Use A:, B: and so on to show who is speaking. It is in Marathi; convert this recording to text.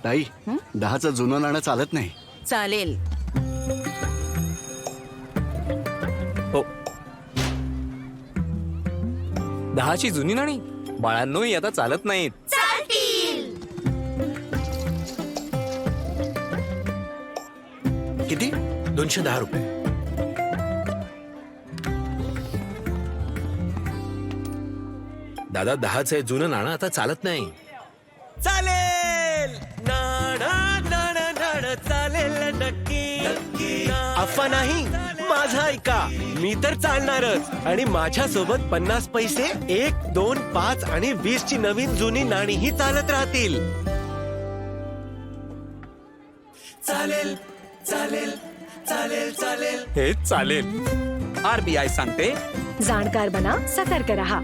A: ताई, 10चं जुनं नाणं चालत नाही.
B: चालेल.
C: हो, 10ची जुनी नाणी बाळांनो ही आता चालत नाहीत.
A: किती?
D: 210 रुपये. दादा 10चं जुनं नाणं आता चालत नाही.
E: चालेल नाणं नाणं नाणं चालेल नक्की. अफवा नाही, माझा ऐका. मी तर चालणारच. आणि माझ्या सोबत 50 पैसे 1, 2, 5 आणि 20 ची नवीन जुनी नाणीही चालत राहतील. चालेल चालेल चालेल चालेल.
C: हे चालेल. RBI सांगते,
F: जाणकार बना, सतर्क रहा.